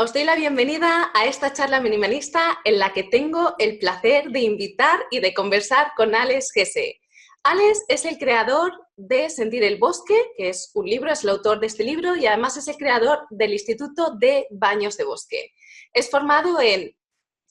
Os doy la bienvenida a esta charla minimalista en la que tengo el placer de invitar y de conversar con Alex Gese. Alex es el creador de Sentir el Bosque, que es un libro, es el autor de este libro y además es el creador del Instituto de Baños de Bosque. Es formado en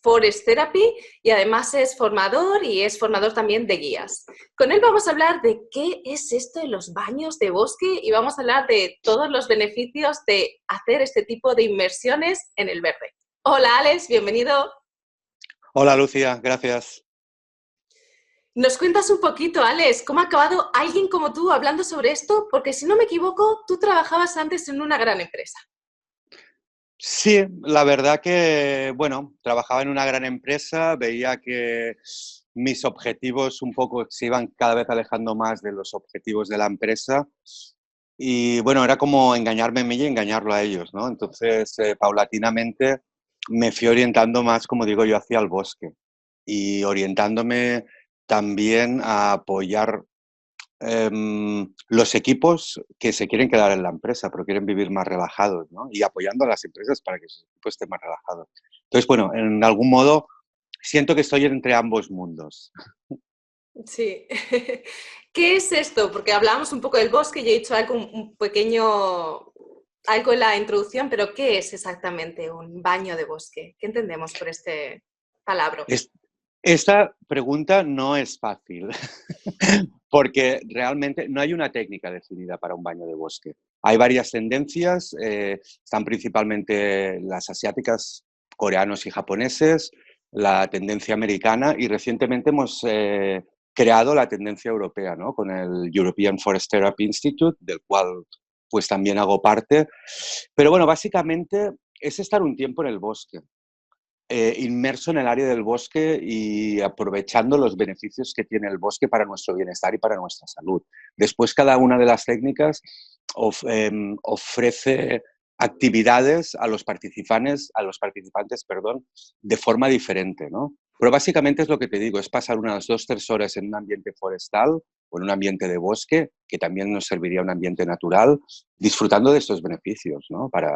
Forest Therapy y además es formador y es formador también de guías. Con él vamos a hablar de qué es esto de los baños de bosque y vamos a hablar de todos los beneficios de hacer este tipo de inmersiones en el verde. Hola Alex, bienvenido. Hola Lucía, gracias. ¿Nos cuentas un poquito, Alex, cómo ha acabado alguien como tú hablando sobre esto? Porque si no me equivoco, tú trabajabas antes en una gran empresa. Sí, la verdad que, bueno, trabajaba en una gran empresa, veía que mis objetivos un poco se iban cada vez alejando más de los objetivos de la empresa y, bueno, era como engañarme a mí y engañarlo a ellos, ¿no? Entonces, paulatinamente me fui orientando más, como digo yo, hacia el bosque y orientándome también a apoyar los equipos que se quieren quedar en la empresa, pero quieren vivir más relajados, ¿no? Y apoyando a las empresas para que sus equipos estén más relajados. Entonces, bueno, en algún modo siento que estoy entre ambos mundos. Sí. ¿Qué es esto? Porque hablábamos un poco del bosque y he dicho algo, un pequeño, algo en la introducción, pero ¿qué es exactamente un baño de bosque? ¿Qué entendemos por este palabra? Es- Esta pregunta no es fácil, porque realmente no hay una técnica definida para un baño de bosque. Hay varias tendencias, están principalmente las asiáticas, coreanos y japoneses, la tendencia americana y recientemente hemos creado la tendencia europea, ¿no? Con el European Forest Therapy Institute, del cual pues también hago parte. Pero bueno, básicamente es estar un tiempo en el bosque, inmerso en el área del bosque y aprovechando los beneficios que tiene el bosque para nuestro bienestar y para nuestra salud. Después, cada una de las técnicas ofrece actividades a los participantes, perdón, de forma diferente, ¿no? Pero básicamente es lo que te digo, es pasar unas 2 o 3 horas en un ambiente forestal o en un ambiente de bosque, que también nos serviría un ambiente natural, disfrutando de estos beneficios, ¿no? Para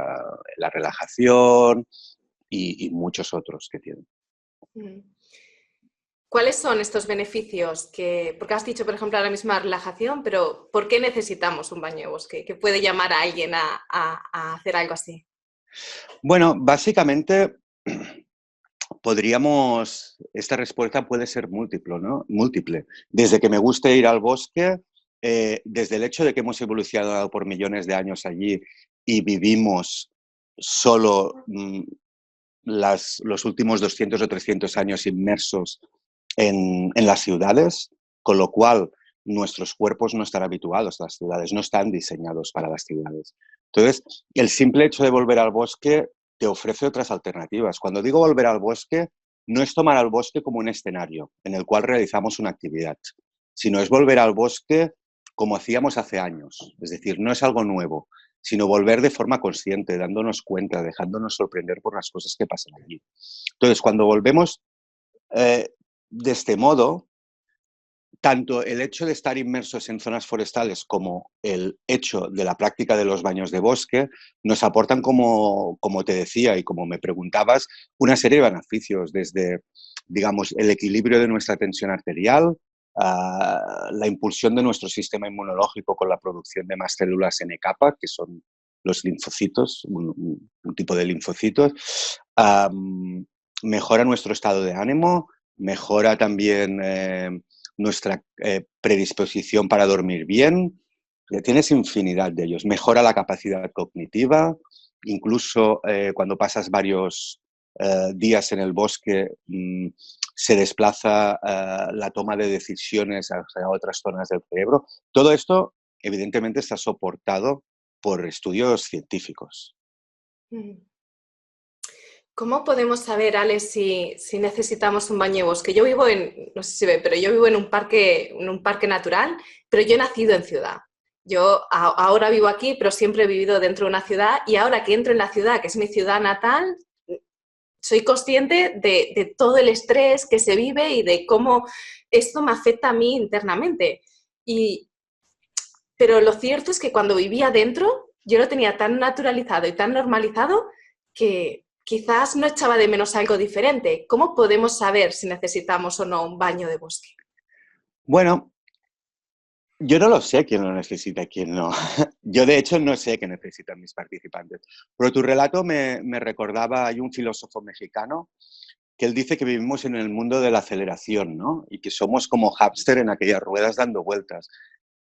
la relajación, y muchos otros que tienen. Mm. ¿Cuáles son estos beneficios? Porque has dicho, por ejemplo, ahora mismo relajación, pero ¿por qué necesitamos un baño de bosque? ¿Qué puede llamar a alguien a hacer algo así? Bueno, básicamente esta respuesta puede ser múltiple, ¿no? Múltiple. Desde que me guste ir al bosque, desde el hecho de que hemos evolucionado por millones de años allí y vivimos solo los últimos 200 o 300 años inmersos en las ciudades, con lo cual nuestros cuerpos no están habituados a las ciudades, no están diseñados para las ciudades. Entonces, el simple hecho de volver al bosque te ofrece otras alternativas. Cuando digo volver al bosque, no es tomar al bosque como un escenario en el cual realizamos una actividad, sino es volver al bosque como hacíamos hace años. Es decir, no es algo nuevo, sino volver de forma consciente, dándonos cuenta, dejándonos sorprender por las cosas que pasan allí. Entonces, cuando volvemos eh, de este modo, tanto el hecho de estar inmersos en zonas forestales como el hecho de la práctica de los baños de bosque nos aportan, como te decía y como me preguntabas, una serie de beneficios, desde, digamos, el equilibrio de nuestra tensión arterial, la impulsión de nuestro sistema inmunológico con la producción de más células N-capa, que son los linfocitos, un tipo de linfocitos, mejora nuestro estado de ánimo, mejora también nuestra predisposición para dormir bien. Tienes infinidad de ellos. Mejora la capacidad cognitiva, incluso cuando pasas varios días en el bosque, se desplaza la toma de decisiones hacia otras zonas del cerebro. Todo esto, evidentemente, está soportado por estudios científicos. ¿Cómo podemos saber, Alex, si necesitamos un baño de bosque? Yo vivo no sé si ve, pero yo vivo en un parque natural, pero yo he nacido en ciudad. Yo ahora vivo aquí, pero siempre he vivido dentro de una ciudad y ahora que entro en la ciudad, que es mi ciudad natal, soy consciente de todo el estrés que se vive y de cómo esto me afecta a mí internamente. Pero lo cierto es que cuando vivía dentro, yo lo tenía tan naturalizado y tan normalizado que quizás no echaba de menos algo diferente. ¿Cómo podemos saber si necesitamos o no un baño de bosque? Bueno, yo no lo sé quién lo necesita y quién no. Yo, de hecho, no sé qué necesitan mis participantes. Pero tu relato me recordaba, hay un filósofo mexicano que él dice que vivimos en el mundo de la aceleración, ¿no? Y que somos como hámster en aquellas ruedas dando vueltas.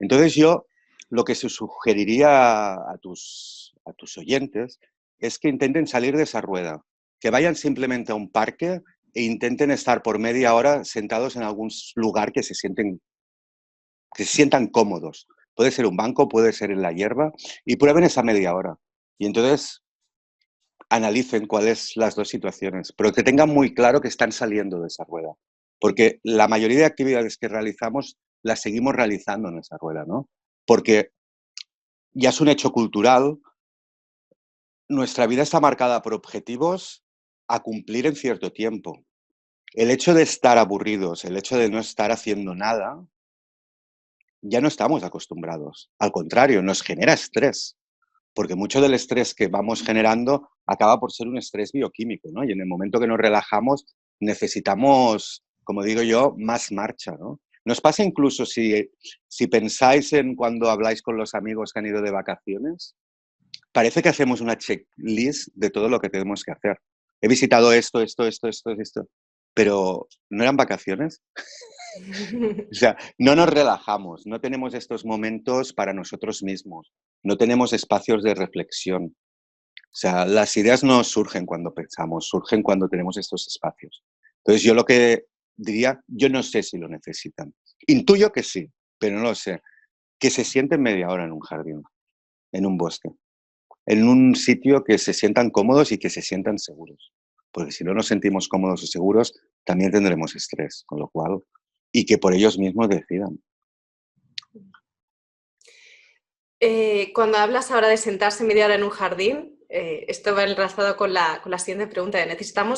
Entonces yo lo que se sugeriría a tus oyentes es que intenten salir de esa rueda, que vayan simplemente a un parque e intenten estar por media hora sentados en algún lugar que se sientan cómodos. Puede ser un banco, puede ser en la hierba, y prueben esa media hora. Y entonces analicen cuáles las dos situaciones, pero que tengan muy claro que están saliendo de esa rueda. Porque la mayoría de actividades que realizamos las seguimos realizando en esa rueda, ¿no? Porque ya es un hecho cultural, nuestra vida está marcada por objetivos a cumplir en cierto tiempo. El hecho de estar aburridos, el hecho de no estar haciendo nada, ya no estamos acostumbrados. Al contrario, nos genera estrés, porque mucho del estrés que vamos generando acaba por ser un estrés bioquímico, ¿no? Y en el momento que nos relajamos necesitamos, como digo yo, más marcha, ¿no? Nos pasa incluso si pensáis en cuando habláis con los amigos que han ido de vacaciones, parece que hacemos una checklist de todo lo que tenemos que hacer. He visitado esto, pero ¿no eran vacaciones? O sea, no nos relajamos, no tenemos estos momentos para nosotros mismos, no tenemos espacios de reflexión. O sea, las ideas no surgen cuando pensamos, surgen cuando tenemos estos espacios. Entonces, yo lo que diría, yo no sé si lo necesitan. Intuyo que sí, pero no lo sé. Que se sienten media hora en un jardín, en un bosque, en un sitio que se sientan cómodos y que se sientan seguros. Porque si no nos sentimos cómodos y seguros, también tendremos estrés, con lo cual, y que por ellos mismos decidan. Cuando hablas ahora de sentarse media hora en un jardín, esto va enlazado con la siguiente pregunta de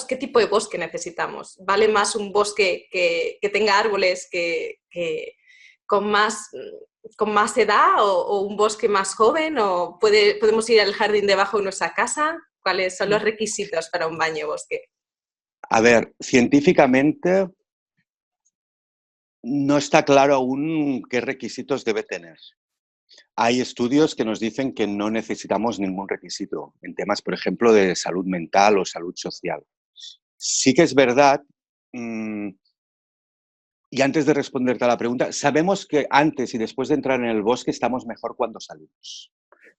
¿qué tipo de bosque necesitamos? ¿Vale más un bosque que tenga árboles con, más, con más edad o un bosque más joven? ¿O podemos ir al jardín debajo de nuestra casa? ¿Cuáles son los requisitos para un baño de bosque? A ver, científicamente no está claro aún qué requisitos debe tener. Hay estudios que nos dicen que no necesitamos ningún requisito en temas, por ejemplo, de salud mental o salud social. Sí que es verdad, y antes de responderte a la pregunta, sabemos que antes y después de entrar en el bosque estamos mejor cuando salimos,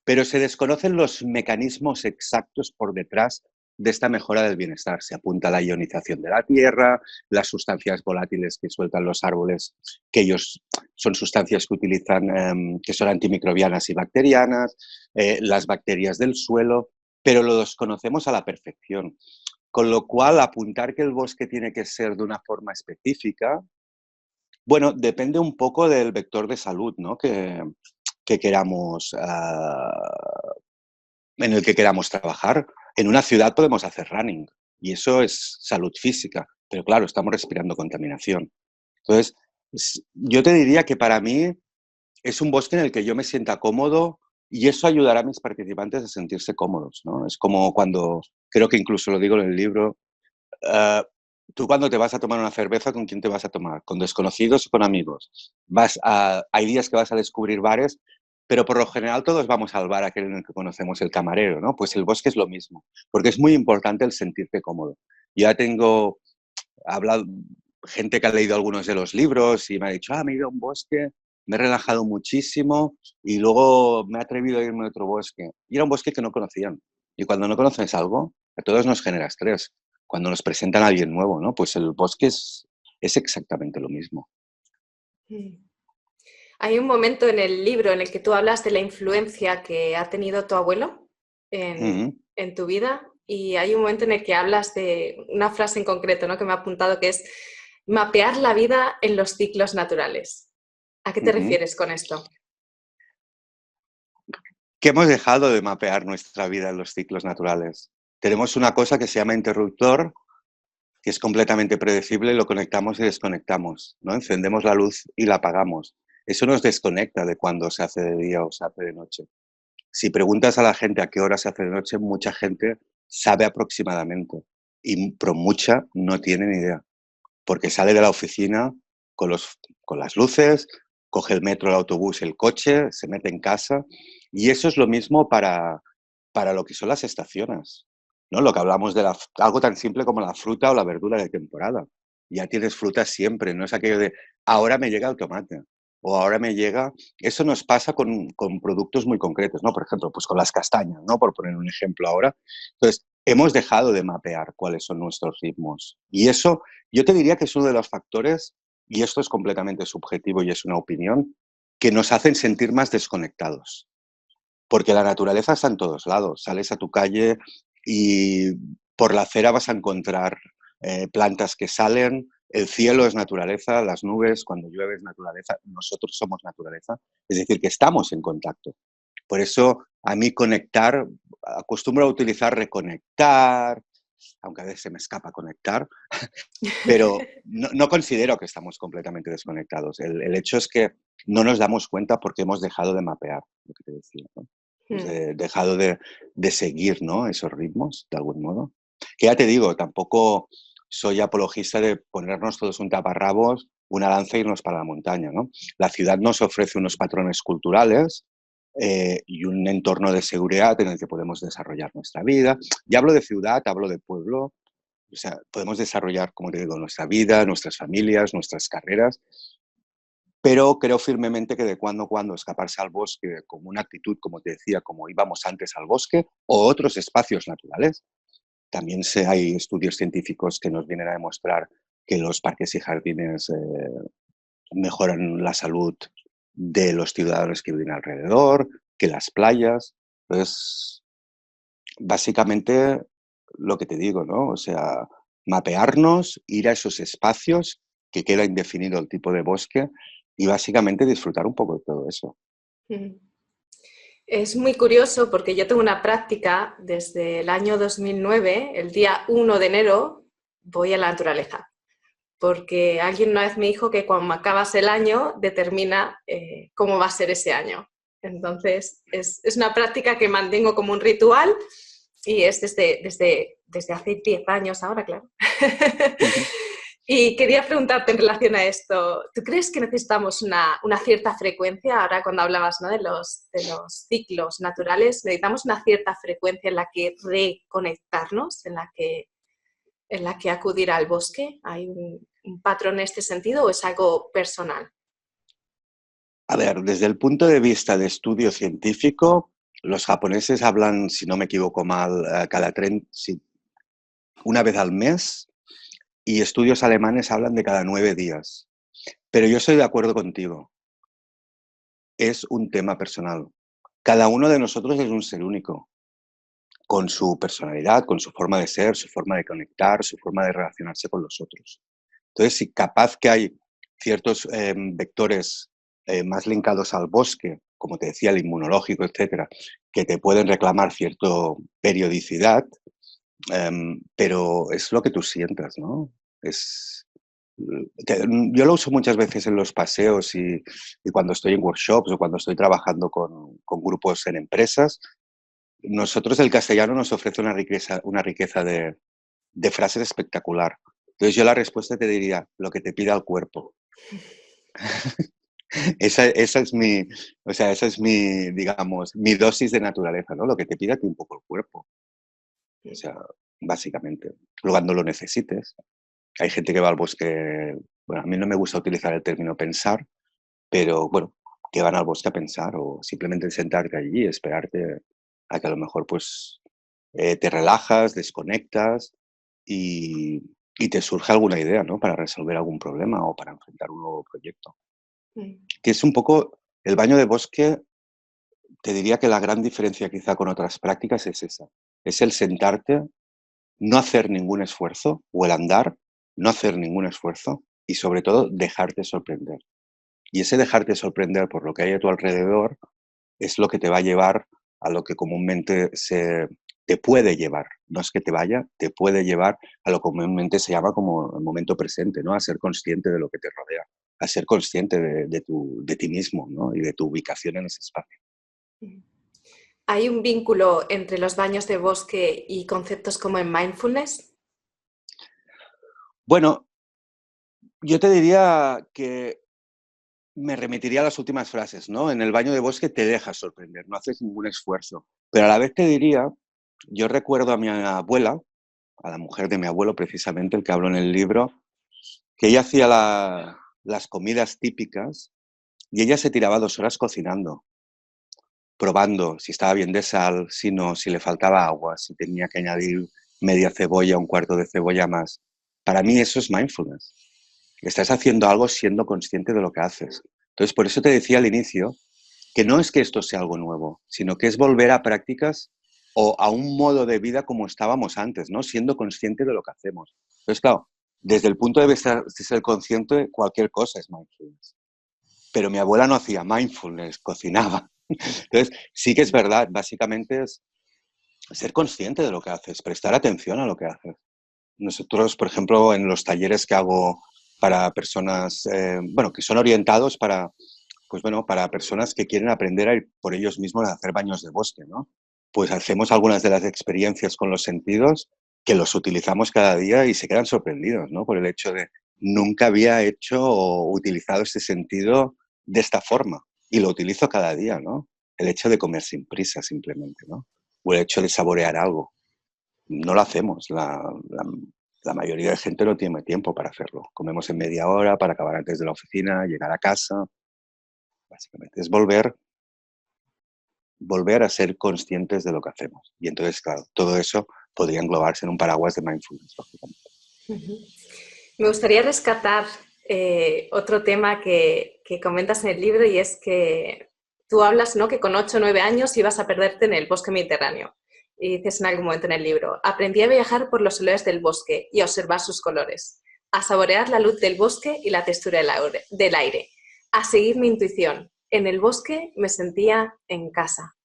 pero se desconocen los mecanismos exactos por detrás de esta mejora del bienestar. Se apunta a la ionización de la tierra, las sustancias volátiles que sueltan los árboles, que ellos son sustancias que utilizan, que son antimicrobianas y bacterianas, las bacterias del suelo, pero lo desconocemos a la perfección. Con lo cual, apuntar que el bosque tiene que ser de una forma específica, bueno, depende un poco del vector de salud, ¿no? Que queramos, en el que queramos trabajar. En una ciudad podemos hacer running y eso es salud física, pero claro, estamos respirando contaminación. Entonces, yo te diría que para mí es un bosque en el que yo me sienta cómodo y eso ayudará a mis participantes a sentirse cómodos, ¿no? Es como cuando, creo que incluso lo digo en el libro, uh, tú cuando te vas a tomar una cerveza, ¿con quién te vas a tomar? ¿Con desconocidos o con amigos? Hay días que vas a descubrir bares, pero por lo general todos vamos al bar aquel en el que conocemos el camarero, ¿no? Pues el bosque es lo mismo, porque es muy importante el sentirte cómodo. Ya tengo hablado gente que ha leído algunos de los libros y me ha dicho, me he ido a un bosque, me he relajado muchísimo y luego me he atrevido a irme a otro bosque. Y era un bosque que no conocían. Y cuando no conoces algo, a todos nos genera estrés. Cuando nos presentan a alguien nuevo, ¿no? Pues el bosque es exactamente lo mismo. Hay un momento en el libro en el que tú hablas de la influencia que ha tenido tu abuelo en tu vida y hay un momento en el que hablas de una frase en concreto, ¿no? Que me ha apuntado que es mapear la vida en los ciclos naturales. ¿A qué te refieres con esto? Que hemos dejado de mapear nuestra vida en los ciclos naturales. Tenemos una cosa que se llama interruptor, que es completamente predecible, lo conectamos y desconectamos, ¿no? Encendemos la luz y la apagamos. Eso nos desconecta de cuando se hace de día o se hace de noche. Si preguntas a la gente a qué hora se hace de noche, mucha gente sabe aproximadamente, pero mucha no tiene ni idea, porque sale de la oficina con, con las luces, coge el metro, el autobús, el coche, se mete en casa, y eso es lo mismo para lo que son las estaciones, ¿no? Lo que hablamos de algo tan simple como la fruta o la verdura de temporada. Ya tienes fruta siempre, no es aquello de ahora me llega el tomate o ahora me llega... Eso nos pasa con productos muy concretos, ¿no? Por ejemplo, pues con las castañas, ¿no? Por poner un ejemplo ahora. Entonces, hemos dejado de mapear cuáles son nuestros ritmos. Y eso, yo te diría que es uno de los factores, y esto es completamente subjetivo y es una opinión, que nos hacen sentir más desconectados. Porque la naturaleza está en todos lados. Sales a tu calle y por la acera vas a encontrar plantas que salen, el cielo es naturaleza, las nubes, cuando llueve es naturaleza, nosotros somos naturaleza. Es decir, que estamos en contacto. Por eso a mí conectar, acostumbro a utilizar reconectar, aunque a veces se me escapa conectar, pero no considero que estamos completamente desconectados. El hecho es que no nos damos cuenta porque hemos dejado de mapear, lo que te decía, ¿no? Dejado de seguir, ¿no? Esos ritmos, de algún modo. Que ya te digo, tampoco soy apologista de ponernos todos un taparrabos, una lanza e irnos para la montaña, ¿no? La ciudad nos ofrece unos patrones culturales y un entorno de seguridad en el que podemos desarrollar nuestra vida. Y hablo de ciudad, hablo de pueblo. O sea, podemos desarrollar, como te digo, nuestra vida, nuestras familias, nuestras carreras, pero creo firmemente que de cuando en cuando escaparse al bosque como una actitud, como te decía, como íbamos antes al bosque, o otros espacios naturales. También hay estudios científicos que nos vienen a demostrar que los parques y jardines mejoran la salud de los ciudadanos que viven alrededor, que las playas. Entonces, básicamente, lo que te digo, ¿no? O sea, mapearnos, ir a esos espacios que queda indefinido el tipo de bosque y básicamente disfrutar un poco de todo eso. Es muy curioso porque yo tengo una práctica desde el año 2009, el día 1 de enero, voy a la naturaleza. Porque alguien una vez me dijo que cuando acabas el año determina cómo va a ser ese año. Entonces, es una práctica que mantengo como un ritual y es desde hace 10 años ahora, claro. Ujú. Y quería preguntarte en relación a esto, ¿tú crees que necesitamos una cierta frecuencia? Ahora cuando hablabas, ¿no? de los ciclos naturales, necesitamos una cierta frecuencia en la que reconectarnos, en la que acudir al bosque. ¿Hay un patrón en este sentido o es algo personal? A ver, desde el punto de vista de estudio científico, los japoneses hablan, si no me equivoco mal, una vez al mes, y estudios alemanes hablan de cada 9 días. Pero yo estoy de acuerdo contigo. Es un tema personal. Cada uno de nosotros es un ser único, con su personalidad, con su forma de ser, su forma de conectar, su forma de relacionarse con los otros. Entonces, si capaz que hay ciertos vectores más linkados al bosque, como te decía, el inmunológico, etcétera, que te pueden reclamar cierta periodicidad, pero es lo que tú sientas, ¿no? Yo lo uso muchas veces en los paseos y cuando estoy en workshops o cuando estoy trabajando con grupos en empresas. Nosotros el castellano nos ofrece una riqueza de frases espectacular. Entonces yo la respuesta te diría, lo que te pida el cuerpo. Esa es mi, o sea, esa es mi, digamos, mi dosis de naturaleza, ¿no? Lo que te pida a ti un poco el cuerpo. O sea, básicamente, cuando lo necesites. Hay gente que va al bosque, bueno, a mí no me gusta utilizar el término pensar, pero bueno, que van al bosque a pensar o simplemente sentarte allí y esperarte a que a lo mejor pues te relajas, desconectas y, y te surge alguna idea, ¿no? Para resolver algún problema o para enfrentar un nuevo proyecto. Mm. Que es un poco, el baño de bosque, te diría que la gran diferencia quizá con otras prácticas es esa. Es el sentarte, no hacer ningún esfuerzo, o el andar, no hacer ningún esfuerzo y sobre todo dejarte sorprender. Y ese dejarte sorprender por lo que hay a tu alrededor es lo que te va a llevar a lo que comúnmente te puede llevar. No es que te vaya, te puede llevar a lo que comúnmente se llama como el momento presente, ¿no? A ser consciente de lo que te rodea, a ser consciente de ti mismo, ¿no? Y de tu ubicación en ese espacio. ¿Hay un vínculo entre los baños de bosque y conceptos como en mindfulness? Bueno, yo te diría que me remitiría a las últimas frases, ¿no? En el baño de bosque te dejas sorprender, no haces ningún esfuerzo. Pero a la vez te diría, yo recuerdo a mi abuela, a la mujer de mi abuelo precisamente, el que hablo en el libro, que ella hacía las comidas típicas y ella se tiraba 2 horas cocinando, probando si estaba bien de sal, si no, si le faltaba agua, si tenía que añadir media cebolla, un cuarto de cebolla más. Para mí eso es mindfulness. Estás haciendo algo siendo consciente de lo que haces. Entonces, por eso te decía al inicio que no es que esto sea algo nuevo, sino que es volver a prácticas o a un modo de vida como estábamos antes, ¿no? Siendo consciente de lo que hacemos. Entonces, claro, desde el punto de vista de ser consciente, cualquier cosa es mindfulness. Pero mi abuela no hacía mindfulness, cocinaba. Entonces, sí que es verdad, básicamente es ser consciente de lo que haces, prestar atención a lo que haces. Nosotros, por ejemplo, en los talleres que hago para personas, bueno, que son orientados para, pues bueno, para personas que quieren aprender a ir por ellos mismos a hacer baños de bosque, ¿no? Pues hacemos algunas de las experiencias con los sentidos que los utilizamos cada día y se quedan sorprendidos, ¿no? Por el hecho de nunca había hecho o utilizado este sentido de esta forma y lo utilizo cada día, ¿no? El hecho de comer sin prisa simplemente, ¿no? O el hecho de saborear algo. No lo hacemos. La mayoría de gente no tiene tiempo para hacerlo. Comemos en media hora para acabar antes de la oficina, llegar a casa. Básicamente es volver a ser conscientes de lo que hacemos. Y entonces, claro, todo eso podría englobarse en un paraguas de mindfulness, lógicamente. Ujú. Me gustaría rescatar otro tema que comentas en el libro y es que tú hablas, ¿no?, que con 8 o 9 años ibas a perderte en el bosque mediterráneo. Y dices en algún momento en el libro, aprendí a viajar por los olores del bosque y a observar sus colores, a saborear la luz del bosque y la textura del aire, a seguir mi intuición. En el bosque me sentía en casa.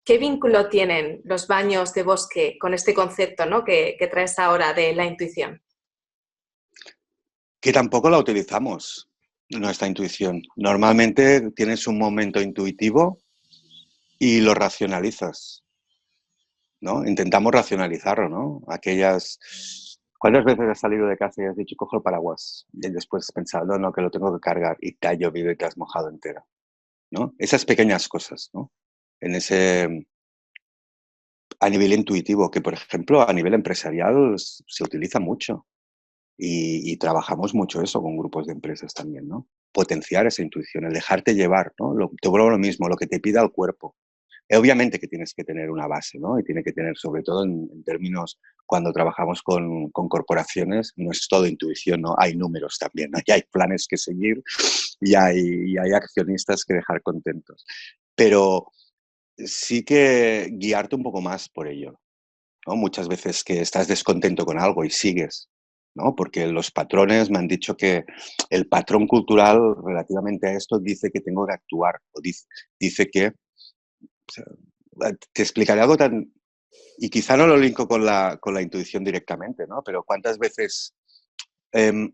¿Qué vínculo tienen los baños de bosque con este concepto, ¿no?, que traes ahora de la intuición? Que tampoco la utilizamos, nuestra intuición. Normalmente tienes un momento intuitivo y lo racionalizas, ¿no? Intentamos racionalizarlo, ¿no? Aquellas... ¿Cuántas veces has salido de casa y has dicho, cojo el paraguas? Y después has pensado, no, no, que lo tengo que cargar y te ha llovido y te has mojado entera, ¿no? Esas pequeñas cosas, ¿no? En ese, a nivel intuitivo, que por ejemplo a nivel empresarial se utiliza mucho y trabajamos mucho eso con grupos de empresas también, ¿no? Potenciar esa intuición, el dejarte llevar, ¿no? Te vuelvo a lo mismo, lo que te pida el cuerpo. Obviamente que tienes que tener una base, ¿no? Y tiene que tener, sobre todo en términos, cuando trabajamos con corporaciones, no es todo intuición, ¿no? Hay números también, ¿no? Y hay planes que seguir y hay accionistas que dejar contentos. Pero sí que guiarte un poco más por ello, ¿no? Muchas veces que estás descontento con algo y sigues, ¿no? Porque los patrones me han dicho que el patrón cultural relativamente a esto dice que tengo que actuar o dice que... O sea, te explicaré algo tan... Y quizá no lo linko con la intuición directamente, ¿no? Pero ¿cuántas veces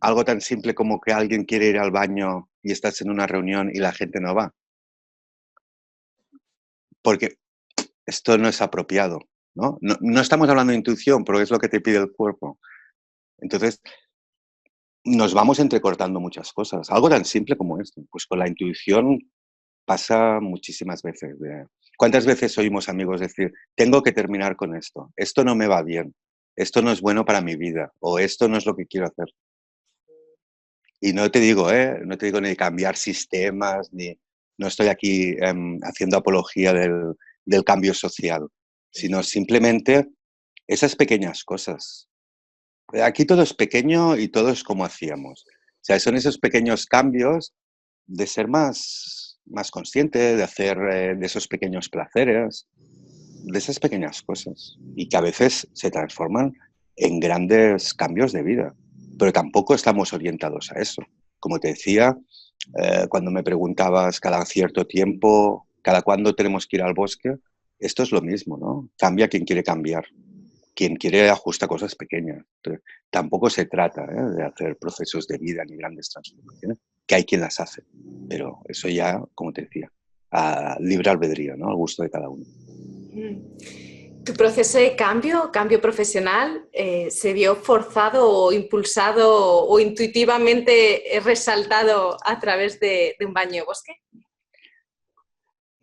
algo tan simple como que alguien quiere ir al baño y estás en una reunión y la gente no va? Porque esto no es apropiado, ¿no? No, no estamos hablando de intuición, pero es lo que te pide el cuerpo. Entonces, nos vamos entrecortando muchas cosas. Algo tan simple como esto. Pues con la intuición pasa muchísimas veces. ¿Cuántas veces oímos amigos decir, tengo que terminar con esto no me va bien, esto no es bueno para mi vida, o esto no es lo que quiero hacer? Y no te digo, no te digo ni cambiar sistemas, ni no estoy aquí haciendo apología del cambio social, sino simplemente esas pequeñas cosas. Aquí todo es pequeño y todo es como hacíamos. O sea, son esos pequeños cambios de ser más consciente, de hacer de esos pequeños placeres, de esas pequeñas cosas. Y que a veces se transforman en grandes cambios de vida. Pero tampoco estamos orientados a eso. Como te decía, cuando me preguntabas cada cierto tiempo, cada cuándo tenemos que ir al bosque, esto es lo mismo, ¿no? Cambia quien quiere cambiar. Quien quiere ajusta cosas pequeñas. Pero tampoco se trata de hacer procesos de vida ni grandes transformaciones, que hay quien las hace. Pero eso ya, como te decía, a libre albedrío, ¿no? Al gusto de cada uno. ¿Tu proceso de cambio profesional, se vio forzado o impulsado o intuitivamente resaltado a través de un baño de bosque?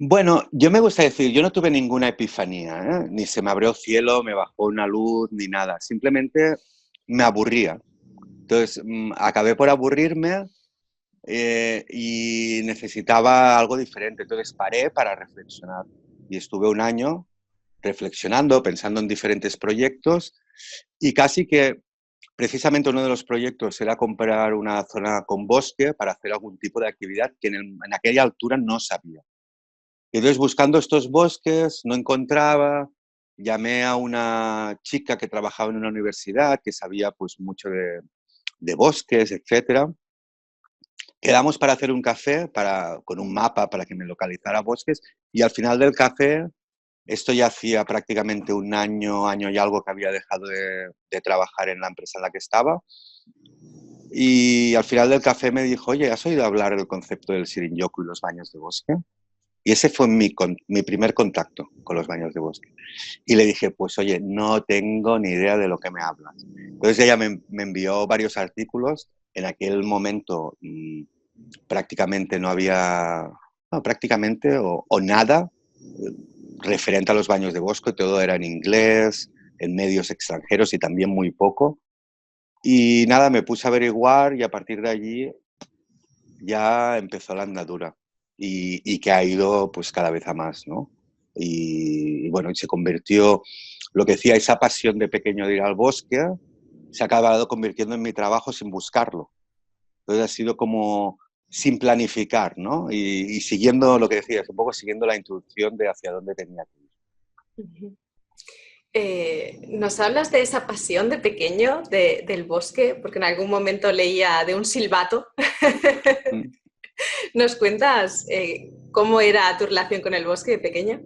Bueno, yo me gusta decir, yo no tuve ninguna epifanía, ¿eh? Ni se me abrió el cielo, me bajó una luz, ni nada. Simplemente me aburría. Entonces, acabé por aburrirme y necesitaba algo diferente. Entonces, paré para reflexionar. Y estuve un año reflexionando, pensando en diferentes proyectos y casi que precisamente uno de los proyectos era comprar una zona con bosque para hacer algún tipo de actividad que en aquella altura no sabía. Y entonces buscando estos bosques no encontraba, llamé a una chica que trabajaba en una universidad que sabía pues mucho de bosques, etcétera. Quedamos para hacer un café con un mapa para que me localizara bosques y al final del café, esto ya hacía prácticamente un año, año y algo que había dejado de trabajar en la empresa en la que estaba. Y al final del café me dijo, oye, ¿has oído hablar del concepto del Shirin-yoku y los baños de bosque? Y ese fue mi primer contacto con los baños de bosque. Y le dije, pues oye, no tengo ni idea de lo que me hablas. Entonces ella me envió varios artículos. En aquel momento prácticamente no había, no, prácticamente o nada referente a los baños de bosque. Todo era en inglés, en medios extranjeros y también muy poco. Y nada, me puse a averiguar y a partir de allí ya empezó la andadura y que ha ido pues cada vez a más, ¿no? Y bueno, y se convirtió, lo que decía, esa pasión de pequeño de ir al bosque, se ha acabado convirtiendo en mi trabajo sin buscarlo. Entonces ha sido como sin planificar, ¿no? Y siguiendo lo que decías, un poco siguiendo la intuición de hacia dónde tenía que ir. Ujú. ¿Nos hablas de esa pasión de pequeño del bosque? Porque en algún momento leía de un silbato. Mm. ¿Nos cuentas cómo era tu relación con el bosque de pequeño?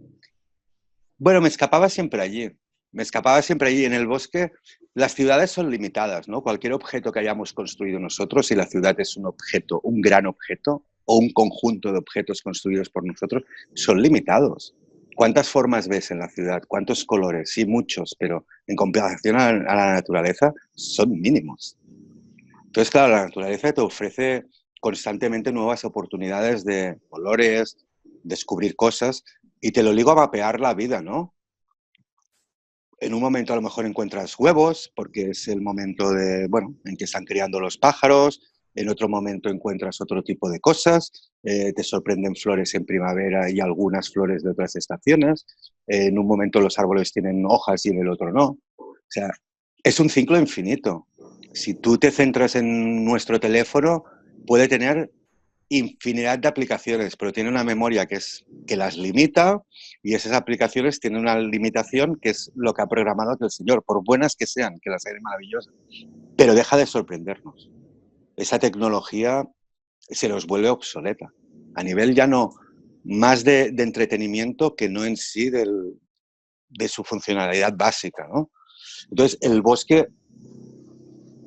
Bueno, me escapaba siempre allí. Me escapaba siempre allí. En el bosque, las ciudades son limitadas, ¿no? Cualquier objeto que hayamos construido nosotros, si la ciudad es un objeto, un gran objeto, o un conjunto de objetos construidos por nosotros, son limitados. ¿Cuántas formas ves en la ciudad? ¿Cuántos colores? Sí, muchos, pero en comparación a la naturaleza son mínimos. Entonces, claro, la naturaleza te ofrece constantemente nuevas oportunidades de colores, descubrir cosas, y te lo ligo a mapear la vida, ¿no? En un momento a lo mejor encuentras huevos, porque es el momento de, bueno, en que están criando los pájaros, en otro momento encuentras otro tipo de cosas, te sorprenden flores en primavera y algunas flores de otras estaciones, en un momento los árboles tienen hojas y en el otro no. O sea, es un ciclo infinito. Si tú te centras en nuestro teléfono, puede tener infinidad de aplicaciones, pero tiene una memoria que las limita y esas aplicaciones tienen una limitación que es lo que ha programado el Señor, por buenas que sean, que las hay maravillosas, pero deja de sorprendernos. Esa tecnología se nos vuelve obsoleta, a nivel ya no más de entretenimiento que no en sí de su funcionalidad básica, ¿no? Entonces, el bosque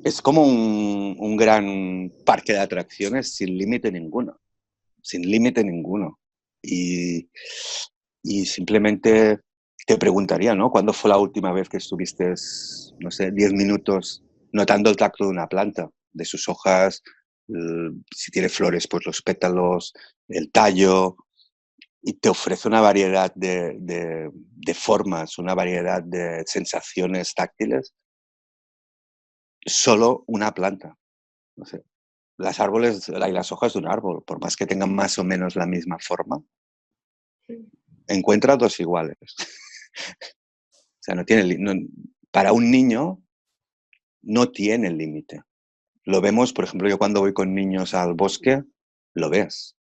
es como un gran parque de atracciones sin límite ninguno, sin límite ninguno. Y, y simplemente te preguntaría, ¿no? ¿Cuándo fue la última vez que estuviste, no sé, 10 minutos notando el tacto de una planta, de sus hojas, si tiene flores, pues los pétalos, el tallo, y te ofrece una variedad de formas, una variedad de sensaciones táctiles, solo una planta, no sé. Las árboles y las hojas de un árbol, por más que tengan más o menos la misma forma, encuentra dos iguales. O sea, no tiene, no, para un niño no tiene límite. Lo vemos, por ejemplo, yo cuando voy con niños al bosque, lo ves.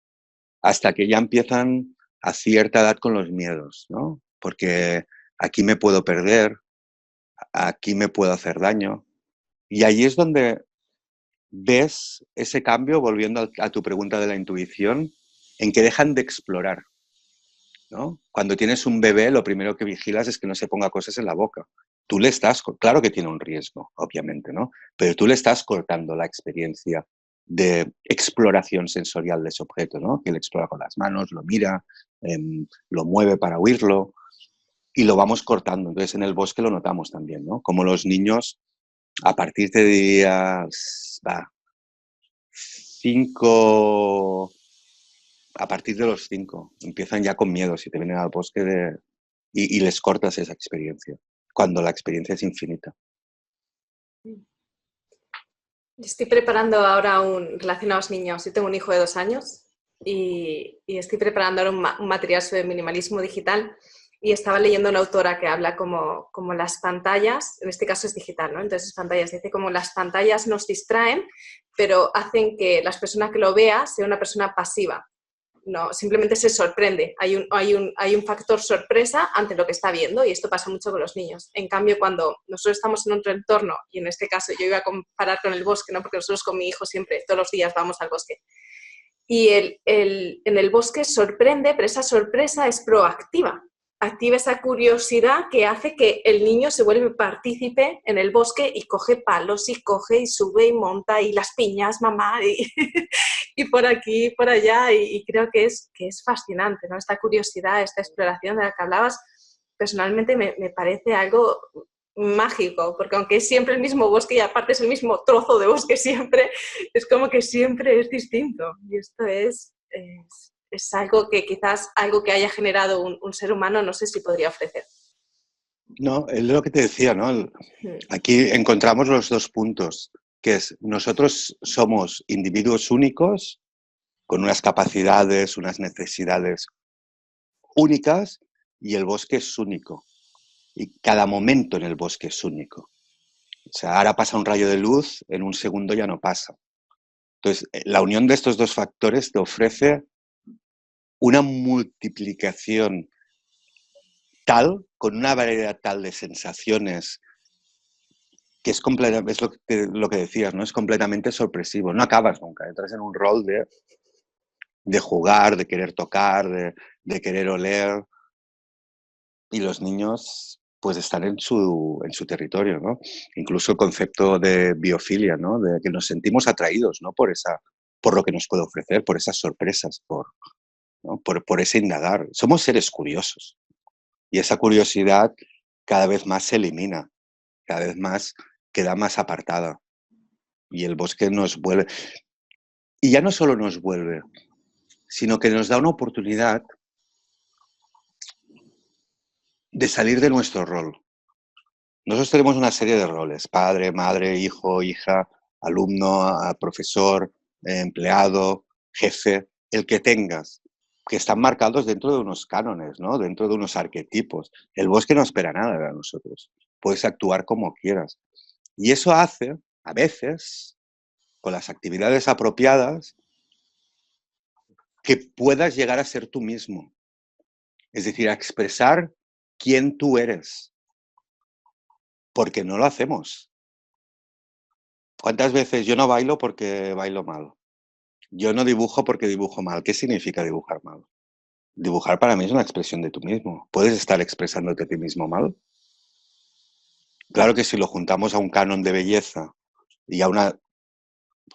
Hasta que ya empiezan a cierta edad con los miedos, ¿no? Porque aquí me puedo perder, aquí me puedo hacer daño. Y ahí es donde ves ese cambio, volviendo a tu pregunta de la intuición, en que dejan de explorar, ¿no? Cuando tienes un bebé, lo primero que vigilas es que no se ponga cosas en la boca. Tú le estás, claro que tiene un riesgo, obviamente, ¿no? Pero tú le estás cortando la experiencia de exploración sensorial de ese objeto, ¿no? Que él explora con las manos, lo mira, lo mueve para oírlo. y lo vamos cortando. Entonces en el bosque lo notamos también, ¿no? Como los niños a partir de días 5, a partir de los 5, empiezan ya con miedo si te vienen al bosque y les cortas esa experiencia, cuando la experiencia es infinita. Estoy preparando ahora relacionado a los niños. Yo tengo un hijo de 2 años y estoy preparando ahora un material sobre minimalismo digital y estaba leyendo una autora que habla como las pantallas, en este caso es digital, ¿no? Entonces pantallas, dice como las pantallas nos distraen, pero hacen que las personas que lo vean sea una persona pasiva. No, simplemente se sorprende. Hay un factor sorpresa ante lo que está viendo y esto pasa mucho con los niños. En cambio, cuando nosotros estamos en otro entorno, y en este caso yo iba a comparar con el bosque, ¿no? Porque nosotros con mi hijo siempre, todos los días vamos al bosque. Y en el bosque sorprende, pero esa sorpresa es proactiva. Activa esa curiosidad que hace que el niño se vuelve partícipe en el bosque y coge palos y coge y sube y monta y las piñas, mamá, y por aquí y por allá. Y creo que es fascinante, ¿no? Esta curiosidad, esta exploración de la que hablabas, personalmente me parece algo mágico, porque aunque es siempre el mismo bosque y aparte es el mismo trozo de bosque siempre, es como que siempre es distinto. Y esto es algo que quizás algo que haya generado un ser humano, no sé si podría ofrecer. No, es lo que te decía, ¿no? Aquí encontramos los dos puntos, que es nosotros somos individuos únicos con unas capacidades, unas necesidades únicas y el bosque es único. Y cada momento en el bosque es único. O sea, ahora pasa un rayo de luz, en un segundo ya no pasa. Entonces, la unión de estos dos factores te ofrece una multiplicación tal, con una variedad tal de sensaciones, que es lo que decías, ¿no? Es completamente sorpresivo. No acabas nunca, entras en un rol de jugar, de querer tocar, de querer oler. Y los niños pues están en su territorio, ¿no? Incluso el concepto de biofilia, ¿no? De que nos sentimos atraídos, ¿no? Por lo que nos puede ofrecer, por esas sorpresas, ¿no? por ese indagar. Somos seres curiosos y esa curiosidad cada vez más se elimina, cada vez más queda más apartada y el bosque nos vuelve. Y ya no solo nos vuelve, sino que nos da una oportunidad de salir de nuestro rol. Nosotros tenemos una serie de roles: padre, madre, hijo, hija, alumno, profesor, empleado, jefe, el que tengas, que están marcados dentro de unos cánones, ¿no? Dentro de unos arquetipos. El bosque no espera nada de nosotros. Puedes actuar como quieras. Y eso hace, a veces, con las actividades apropiadas, que puedas llegar a ser tú mismo. Es decir, a expresar quién tú eres. Porque no lo hacemos. ¿Cuántas veces yo no bailo porque bailo mal? Yo no dibujo porque dibujo mal. ¿Qué significa dibujar mal? Dibujar para mí es una expresión de tú mismo. ¿Puedes estar expresándote a ti mismo mal? Claro que si lo juntamos a un canon de belleza y a una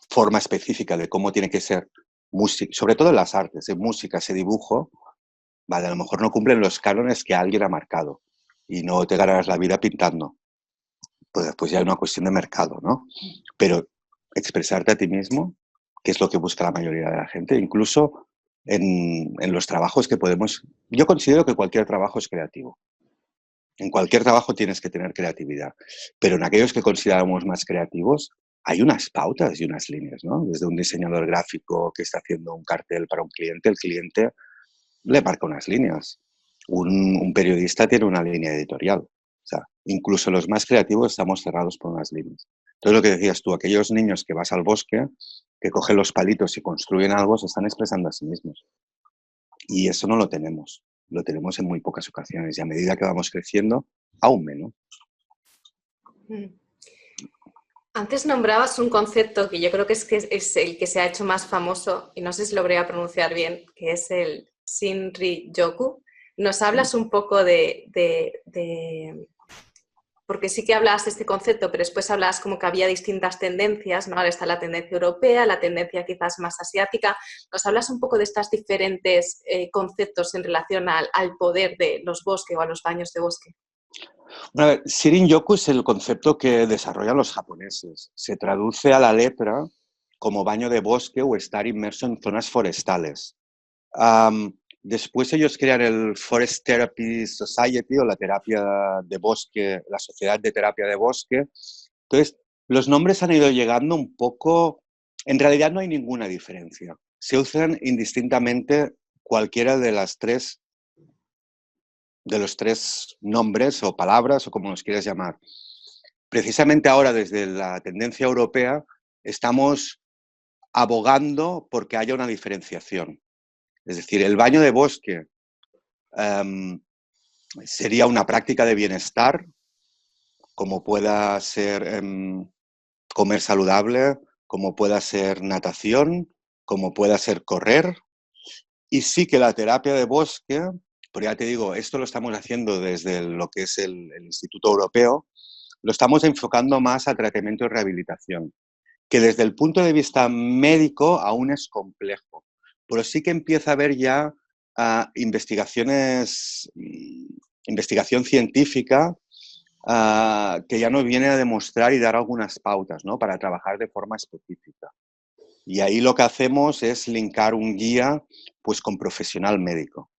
forma específica de cómo tiene que ser música, sobre todo en las artes, en música, ese dibujo, vale, a lo mejor no cumplen los cánones que alguien ha marcado y no te ganarás la vida pintando. Pues después ya hay una cuestión de mercado, ¿no? Pero expresarte a ti mismo, que es lo que busca la mayoría de la gente, incluso en los trabajos que podemos. Yo considero que cualquier trabajo es creativo. En cualquier trabajo tienes que tener creatividad, pero en aquellos que consideramos más creativos hay unas pautas y unas líneas, ¿no? Desde un diseñador gráfico que está haciendo un cartel para un cliente, el cliente le marca unas líneas. Un periodista tiene una línea editorial. O sea, incluso los más creativos estamos cerrados por unas líneas. Entonces, lo que decías tú, aquellos niños que vas al bosque, que cogen los palitos y construyen algo, se están expresando a sí mismos. Y eso no lo tenemos. Lo tenemos en muy pocas ocasiones. Y a medida que vamos creciendo, aún menos. Antes nombrabas un concepto que yo creo que es el que se ha hecho más famoso, y no sé si lo voy a pronunciar bien, que es el Shinrin-yoku. ¿Nos hablas un poco de porque sí que hablas de este concepto, pero después hablas como que había distintas tendencias, ¿no? Ahora está la tendencia europea, la tendencia quizás más asiática. ¿Nos hablas un poco de estos diferentes conceptos en relación al poder de los bosques o a los baños de bosque? Bueno, a ver, Shirin-yoku es el concepto que desarrollan los japoneses. Se traduce a la letra como baño de bosque o estar inmerso en zonas forestales. Después ellos crean el Forest Therapy Society o la terapia de bosque, la Sociedad de Terapia de Bosque. Entonces, los nombres han ido llegando un poco, en realidad no hay ninguna diferencia. Se usan indistintamente cualquiera de los tres nombres o palabras o como los quieras llamar. Precisamente ahora, desde la tendencia europea, estamos abogando porque haya una diferenciación. Es decir, el baño de bosque sería una práctica de bienestar, como pueda ser comer saludable, como pueda ser natación, como pueda ser correr. Y sí que la terapia de bosque, pero ya te digo, esto lo estamos haciendo desde lo que es el Instituto Europeo, lo estamos enfocando más a tratamiento y rehabilitación, que desde el punto de vista médico aún es complejo, pero sí que empieza a haber ya investigación científica que ya nos viene a demostrar y dar algunas pautas, ¿no? Para trabajar de forma específica. Y ahí lo que hacemos es linkar un guía pues, con profesional médico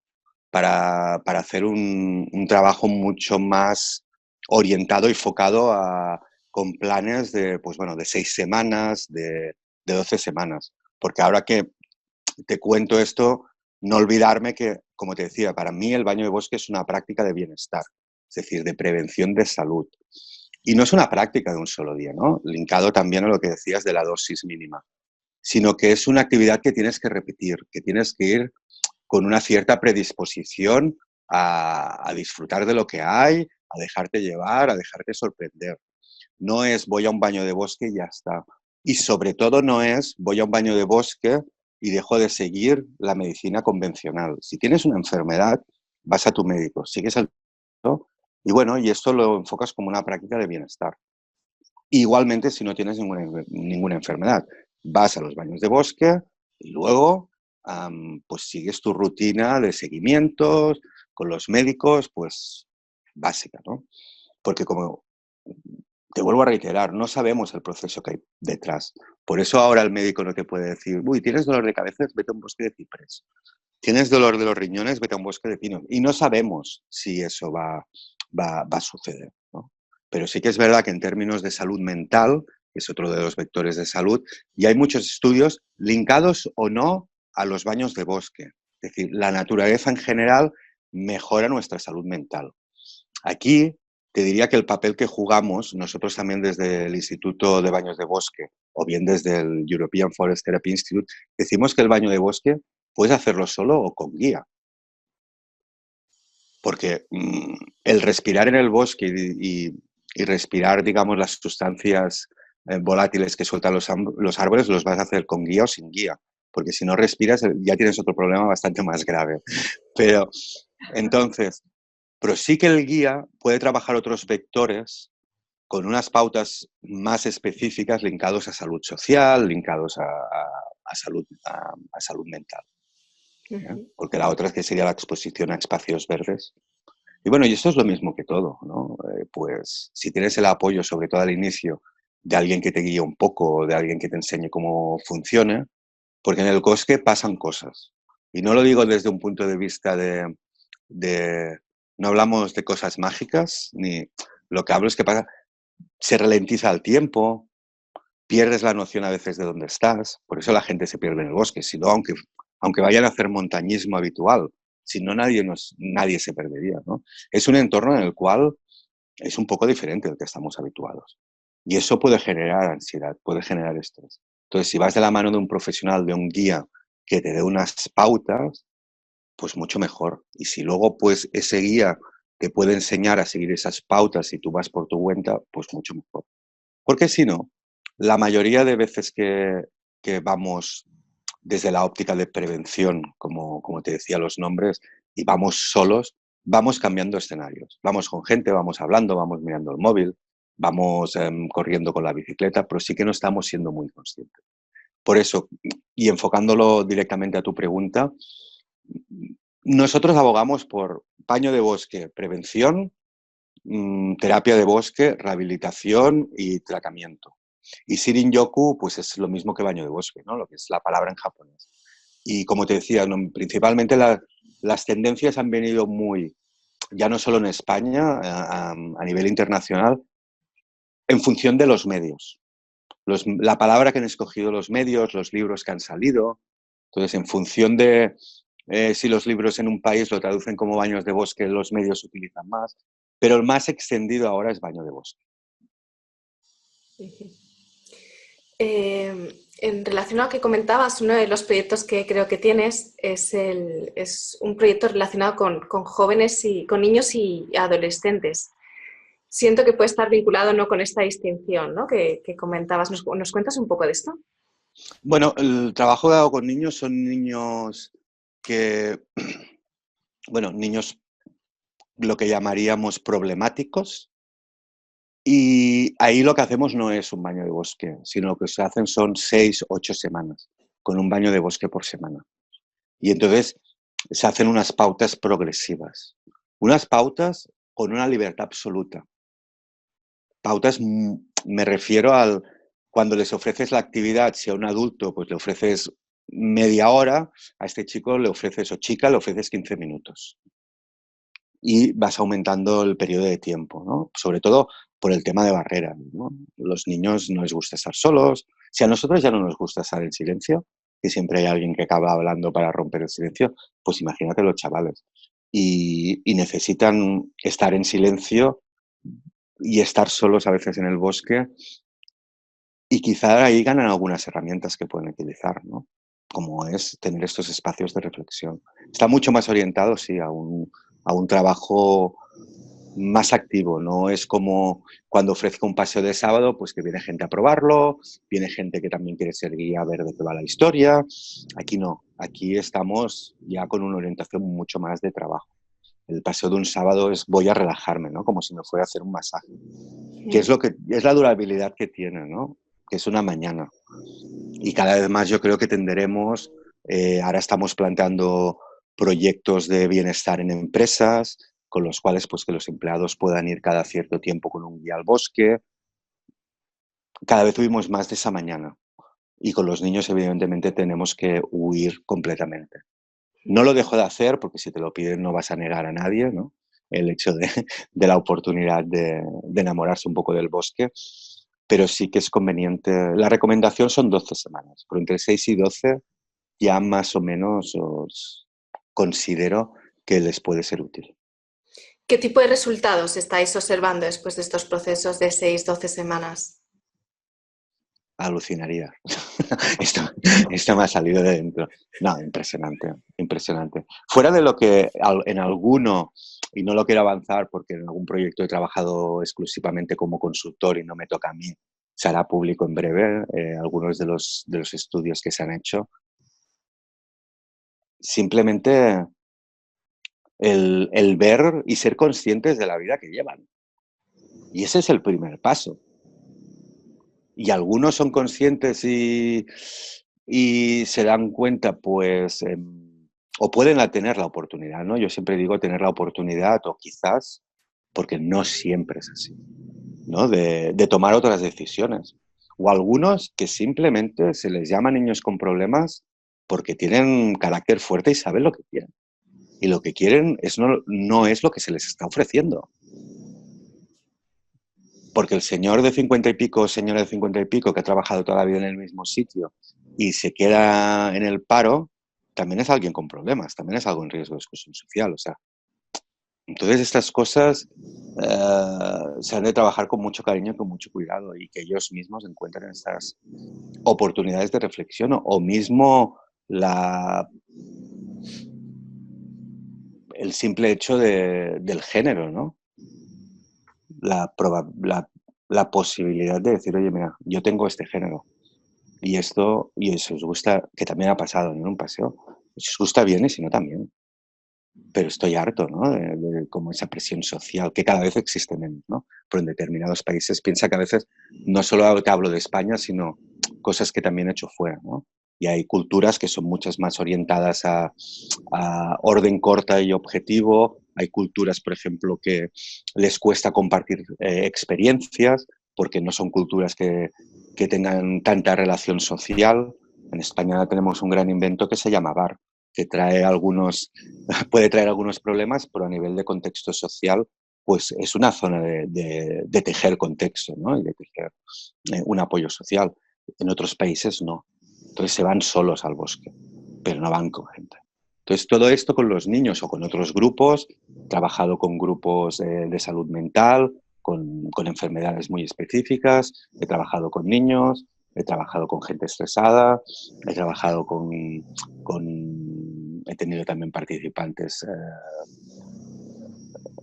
para hacer un trabajo mucho más orientado y focado con planes de, pues, bueno, de 6 semanas, de 12 semanas. Porque ahora que te cuento esto, no olvidarme que, como te decía, para mí el baño de bosque es una práctica de bienestar, es decir, de prevención de salud. Y no es una práctica de un solo día, ¿no? Linkado también a lo que decías de la dosis mínima, sino que es una actividad que tienes que repetir, que tienes que ir con una cierta predisposición a disfrutar de lo que hay, a dejarte llevar, a dejarte sorprender. No es voy a un baño de bosque y ya está. Y sobre todo no es voy a un baño de bosque y dejo de seguir la medicina convencional. Si tienes una enfermedad, vas a tu médico, sigues al médico y bueno, y esto lo enfocas como una práctica de bienestar. Igualmente, si no tienes ninguna enfermedad, vas a los baños de bosque y luego pues sigues tu rutina de seguimientos con los médicos, pues básica, ¿no? Porque como te vuelvo a reiterar, no sabemos el proceso que hay detrás. Por eso ahora el médico no te puede decir, uy, ¿tienes dolor de cabeza? Vete a un bosque de ciprés. ¿Tienes dolor de los riñones? Vete a un bosque de pino. Y no sabemos si eso va a suceder, ¿no? Pero sí que es verdad que en términos de salud mental, que es otro de los vectores de salud, y hay muchos estudios linkados o no a los baños de bosque. Es decir, la naturaleza en general mejora nuestra salud mental. Aquí te diría que el papel que jugamos nosotros también desde el Instituto de Baños de Bosque o bien desde el European Forest Therapy Institute, decimos que el baño de bosque puedes hacerlo solo o con guía. Porque el respirar en el bosque y respirar, digamos, las sustancias volátiles que sueltan los árboles, los vas a hacer con guía o sin guía. Porque si no respiras, ya tienes otro problema bastante más grave. Pero entonces, pero sí que el guía puede trabajar otros vectores con unas pautas más específicas linkados a salud social, linkados a salud mental. ¿Eh? Porque la otra es que sería la exposición a espacios verdes. Y bueno, y esto es lo mismo que todo, ¿no? Pues si tienes el apoyo, sobre todo al inicio, de alguien que te guíe un poco, de alguien que te enseñe cómo funciona, porque en el bosque pasan cosas. Y no lo digo desde un punto de vista de no hablamos de cosas mágicas, ni lo que hablo es que pasa, se ralentiza el tiempo, pierdes la noción a veces de dónde estás, por eso la gente se pierde en el bosque, si no, aunque vayan a hacer montañismo habitual, si no nadie se perdería, ¿no? Es un entorno en el cual es un poco diferente del que estamos habituados. Y eso puede generar ansiedad, puede generar estrés. Entonces, si vas de la mano de un profesional, de un guía que te dé unas pautas, pues mucho mejor. Y si luego pues ese guía te puede enseñar a seguir esas pautas y tú vas por tu cuenta, pues mucho mejor. Porque si no, la mayoría de veces que vamos desde la óptica de prevención, como te decía los nombres, y vamos solos, vamos cambiando escenarios. Vamos con gente, vamos hablando, vamos mirando el móvil, vamos corriendo con la bicicleta, pero sí que no estamos siendo muy conscientes. Por eso, y enfocándolo directamente a tu pregunta, nosotros abogamos por baño de bosque, prevención, terapia de bosque, rehabilitación y tratamiento. Y Shirin-yoku, pues es lo mismo que baño de bosque, ¿no? Lo que es la palabra en japonés. Y como te decía, ¿no? Principalmente las tendencias han venido muy, ya no solo en España, a nivel internacional, en función de los medios. La palabra que han escogido los medios, los libros que han salido. Entonces, en función de si los libros en un país lo traducen como baños de bosque, los medios utilizan más. Pero el más extendido ahora es baño de bosque. En relación a lo que comentabas, uno de los proyectos que creo que tienes es un proyecto relacionado con jóvenes y con niños y adolescentes. Siento que puede estar vinculado, ¿no?, con esta distinción, ¿no?, que comentabas. ¿Nos cuentas un poco de esto? Bueno, el trabajo que hago con niños son niños que, bueno, niños lo que llamaríamos problemáticos. Y ahí lo que hacemos no es un baño de bosque, sino lo que se hacen son 6, 8 semanas, con un baño de bosque por semana. Y entonces se hacen unas pautas progresivas, unas pautas con una libertad absoluta. Pautas, me refiero al cuando les ofreces la actividad, si a un adulto pues le ofreces media hora, a este chico le ofreces, o chica, le ofreces 15 minutos. Y vas aumentando el periodo de tiempo, ¿no? Sobre todo por el tema de barreras, ¿no? Los niños no les gusta estar solos. Si a nosotros ya no nos gusta estar en silencio, que siempre hay alguien que acaba hablando para romper el silencio, pues imagínate los chavales. Y necesitan estar en silencio y estar solos a veces en el bosque, y quizá ahí ganan algunas herramientas que pueden utilizar, ¿no? Como es tener estos espacios de reflexión. Está mucho más orientado, sí, a un trabajo más activo. No es como cuando ofrezco un paseo de sábado, pues que viene gente a probarlo, viene gente que también quiere ser guía a ver de qué va la historia. Aquí no, aquí estamos ya con una orientación mucho más de trabajo. El paseo de un sábado es voy a relajarme, ¿no? Como si me fuera a hacer un masaje. Que es lo que es la durabilidad que tiene, ¿no? Que es una mañana. Y cada vez más yo creo que tenderemos, ahora estamos planteando proyectos de bienestar en empresas, con los cuales pues que los empleados puedan ir cada cierto tiempo con un guía al bosque. Cada vez huimos más de esa mañana. Y con los niños, evidentemente, tenemos que huir completamente. No lo dejo de hacer porque si te lo piden no vas a negar a nadie, ¿no? El hecho de la oportunidad de enamorarse un poco del bosque, pero sí que es conveniente. La recomendación son 12 semanas, pero entre 6 y 12 ya más o menos os considero que les puede ser útil. ¿Qué tipo de resultados estáis observando después de estos procesos de 6, 12 semanas? Alucinaría. Esto, esto me ha salido de dentro. No, impresionante, impresionante. Fuera de lo que en alguno, y no lo quiero avanzar porque en algún proyecto he trabajado exclusivamente como consultor y no me toca a mí, se hará público en breve algunos de los estudios que se han hecho. Simplemente el ver y ser conscientes de la vida que llevan. Y ese es el primer paso. Y algunos son conscientes y se dan cuenta, pues, o pueden tener la oportunidad, ¿no? Yo siempre digo tener la oportunidad, o quizás, porque no siempre es así, ¿no? De tomar otras decisiones. O algunos que simplemente se les llama niños con problemas porque tienen carácter fuerte y saben lo que quieren. Y lo que quieren no es lo que se les está ofreciendo. Porque el señor de 50 y pico, señora de 50 y pico, que ha trabajado toda la vida en el mismo sitio y se queda en el paro, también es alguien con problemas, también es algo en riesgo de exclusión social. O sea, entonces estas cosas se han de trabajar con mucho cariño y con mucho cuidado, y que ellos mismos encuentren estas oportunidades de reflexión, o mismo el simple hecho del género, ¿no? La, la posibilidad de decir, oye, mira, yo tengo este género y esto, y si os gusta, que también ha pasado en un paseo, si os gusta bien y si no también. pero estoy harto, ¿no? De como esa presión social, que cada vez existe menos, ¿no? Pero en determinados países piensa que a veces no solo te hablo de España, sino cosas que también he hecho fuera, ¿no? Y hay culturas que son muchas más orientadas a orden corta y objetivo. Hay culturas, por ejemplo, que les cuesta compartir experiencias porque no son culturas que tengan tanta relación social. En España tenemos un gran invento que se llama bar, que trae puede traer algunos problemas, pero a nivel de contexto social, pues es una zona de tejer contexto, ¿no? Y de tejer un apoyo social. En otros países no. Entonces se van solos al bosque, pero no van con gente. Entonces todo esto con los niños o con otros grupos, he trabajado con grupos de salud mental, con enfermedades muy específicas, he trabajado con niños, he trabajado con gente estresada, he trabajado he tenido también participantes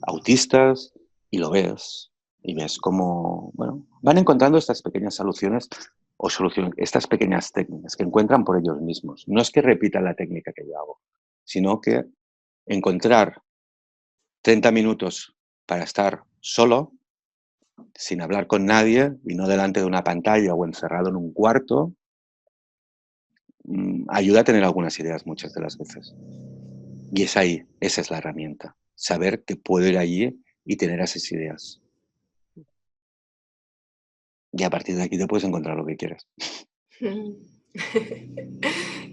autistas y lo ves. Y ves cómo, bueno, van encontrando estas pequeñas soluciones estas pequeñas técnicas que encuentran por ellos mismos. No es que repitan la técnica que yo hago, sino que encontrar 30 minutos para estar solo, sin hablar con nadie y no delante de una pantalla o encerrado en un cuarto, ayuda a tener algunas ideas muchas de las veces. Y es ahí, esa es la herramienta. Saber que puedo ir allí y tener esas ideas. Y a partir de aquí te puedes encontrar lo que quieras.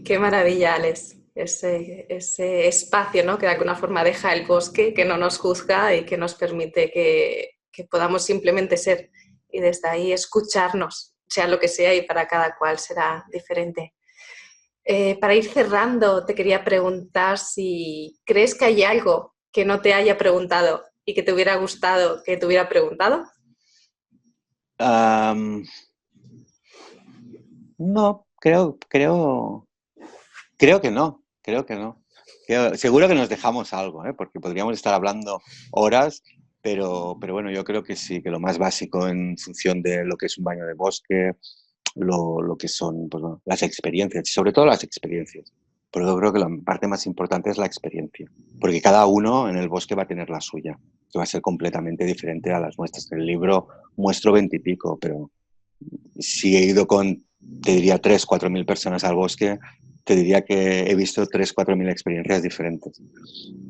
Qué maravilla, Alex. Ese espacio, ¿no? Que de alguna forma deja el bosque, que no nos juzga y que nos permite que podamos simplemente ser y desde ahí escucharnos, sea lo que sea, y para cada cual será diferente. Para ir cerrando, te quería preguntar si crees que hay algo que no te haya preguntado y que te hubiera gustado que te hubiera preguntado. No, creo que no, creo que no. Seguro que nos dejamos algo, ¿eh? Porque podríamos estar hablando horas, pero bueno, yo creo que sí, que lo más básico en función de lo que es un baño de bosque, lo que son pues, bueno, las experiencias, y sobre todo las experiencias. Pero yo creo que la parte más importante es la experiencia, porque cada uno en el bosque va a tener la suya, que va a ser completamente diferente a las nuestras. En el libro muestro 20 y pico, pero si he ido con, te diría, 3 4 mil personas al bosque, te diría que he visto 3 4 mil experiencias diferentes.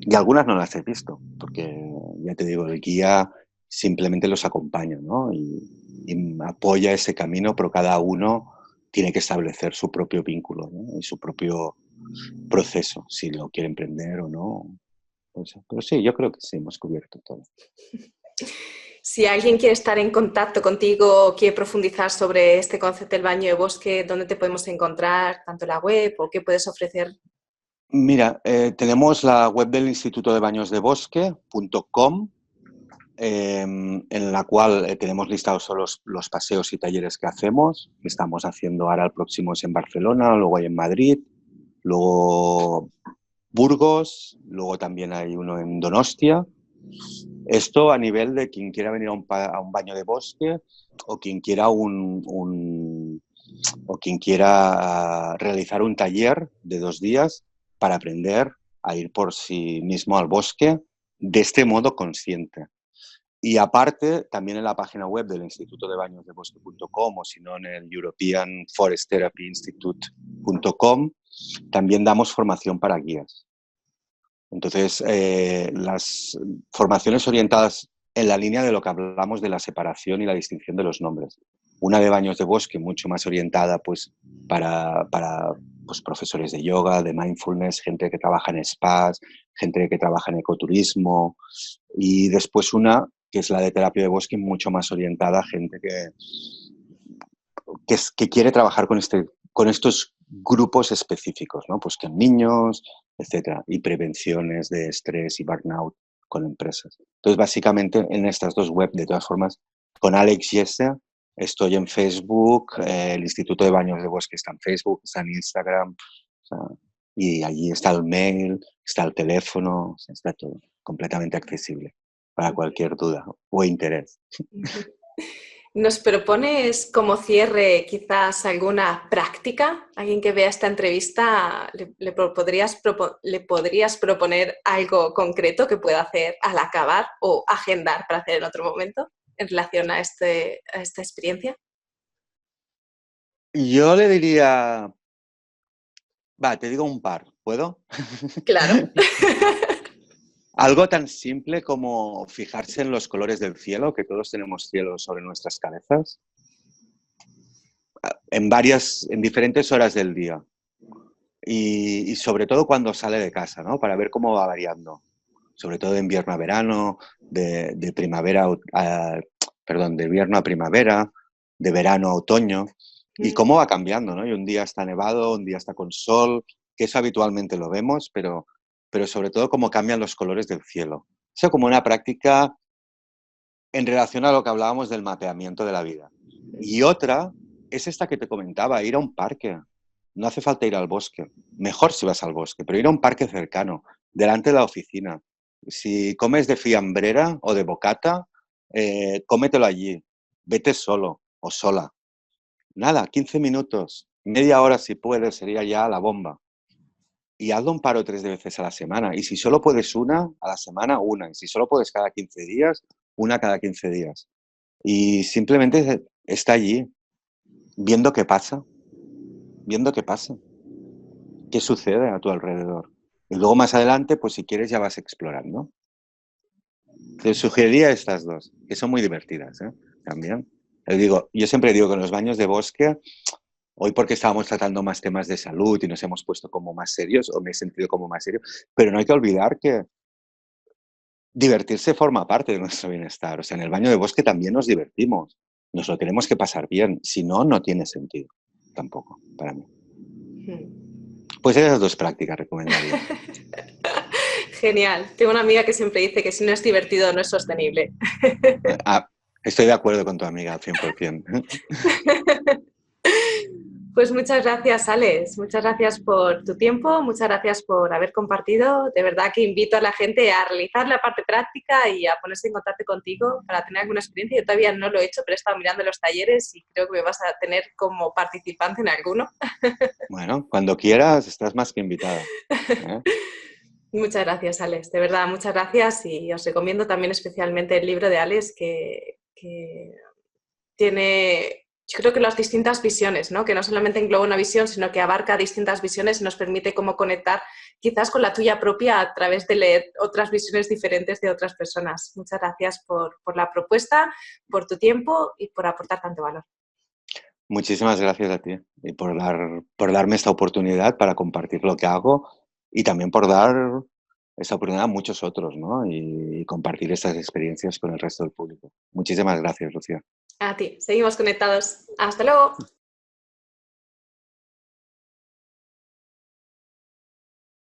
Y algunas no las he visto, porque ya te digo, el guía simplemente los acompaña, ¿no? Y apoya ese camino, pero cada uno tiene que establecer su propio vínculo, ¿no? Y su propio proceso, si lo quiere emprender o no. Pero sí, yo creo que sí, hemos cubierto todo. Si alguien quiere estar en contacto contigo o quiere profundizar sobre este concepto del baño de bosque, ¿dónde te podemos encontrar? ¿Tanto la web o qué puedes ofrecer? Mira, tenemos la web del Instituto de Baños de Bosque.com, en la cual tenemos listados los paseos y talleres que hacemos, que estamos haciendo ahora. El próximo es en Barcelona, luego hay en Madrid, luego Burgos, luego también hay uno en Donostia. Esto a nivel de quien quiera venir a un baño de bosque o quien quiera o quien quiera realizar un taller de 2 días para aprender a ir por sí mismo al bosque de este modo consciente. Y aparte, también en la página web del Instituto de Baños de Bosque.com o si no en el European Forest Therapy Institute.com, también damos formación para guías. Entonces, las formaciones orientadas en la línea de lo que hablamos de la separación y la distinción de los nombres. Una de baños de bosque mucho más orientada pues, para pues, profesores de yoga, de mindfulness, gente que trabaja en spas, gente que trabaja en ecoturismo. Y después una que es la de terapia de bosque, mucho más orientada a gente que quiere trabajar con estos grupos específicos, ¿no? Pues que niños, etcétera, y prevenciones de estrés y burnout con empresas. Entonces, básicamente, en estas dos webs, de todas formas, con Alex Yese, estoy en Facebook, el Instituto de Baños de Bosque está en Facebook, está en Instagram, o sea, y allí está el mail, está el teléfono, o sea, está todo completamente accesible para cualquier duda o interés. ¿Nos propones como cierre quizás alguna práctica? ¿Alguien que vea esta entrevista le podrías proponer algo concreto que pueda hacer al acabar o agendar para hacer en otro momento en relación a esta experiencia? Yo le diría, va, te digo un par, ¿puedo? Claro. Algo tan simple como fijarse en los colores del cielo, que todos tenemos cielo sobre nuestras cabezas, en diferentes horas del día. Y sobre todo cuando sale de casa, ¿no? Para ver cómo va variando. Sobre todo de invierno a verano, de primavera perdón, de invierno a primavera, de verano a otoño, y cómo va cambiando, ¿no? Y un día está nevado, un día está con sol, que eso habitualmente lo vemos, pero sobre todo cómo cambian los colores del cielo. Eso como una práctica en relación a lo que hablábamos del mapeamiento de la vida. Y otra es esta que te comentaba, ir a un parque. No hace falta ir al bosque. Mejor si vas al bosque, pero ir a un parque cercano, delante de la oficina. Si comes de fiambrera o de bocata, cómetelo allí. Vete solo o sola. Nada, 15 minutos, media hora si puedes, sería ya la bomba. Y hazlo un par o tres de veces a la semana. Y si solo puedes una, a la semana, una. Y si solo puedes cada 15 días, una cada 15 días. Y simplemente está allí, viendo qué pasa, viendo qué pasa, qué sucede a tu alrededor. Y luego más adelante, pues si quieres ya vas explorando. Te sugeriría estas dos, que son muy divertidas, ¿eh? También. Yo siempre digo que en los baños de bosque, hoy porque estábamos tratando más temas de salud y nos hemos puesto como más serios, o me he sentido como más serio, pero no hay que olvidar que divertirse forma parte de nuestro bienestar. O sea, en el baño de bosque también nos divertimos. Nos lo tenemos que pasar bien. Si no, no tiene sentido. Tampoco, para mí. Pues esas dos prácticas recomendaría. Genial. Tengo una amiga que siempre dice que si no es divertido no es sostenible. Ah, estoy de acuerdo con tu amiga al 100%. Pues muchas gracias, Alex. Muchas gracias por tu tiempo, muchas gracias por haber compartido. De verdad que invito a la gente a realizar la parte práctica y a ponerse en contacto contigo para tener alguna experiencia. Yo todavía no lo he hecho, pero he estado mirando los talleres y creo que me vas a tener como participante en alguno. Bueno, cuando quieras, estás más que invitada. ¿Eh? Muchas gracias, Alex. De verdad, muchas gracias y os recomiendo también especialmente el libro de Alex que tiene, yo creo que las distintas visiones, ¿no? Que no solamente engloba una visión, sino que abarca distintas visiones y nos permite cómo conectar quizás con la tuya propia a través de leer otras visiones diferentes de otras personas. Muchas gracias por la propuesta, por tu tiempo y por aportar tanto valor. Muchísimas gracias a ti y por darme esta oportunidad para compartir lo que hago y también por dar esta oportunidad a muchos otros, ¿no? Y compartir estas experiencias con el resto del público. Muchísimas gracias, Lucía. A ti, seguimos conectados. Hasta luego.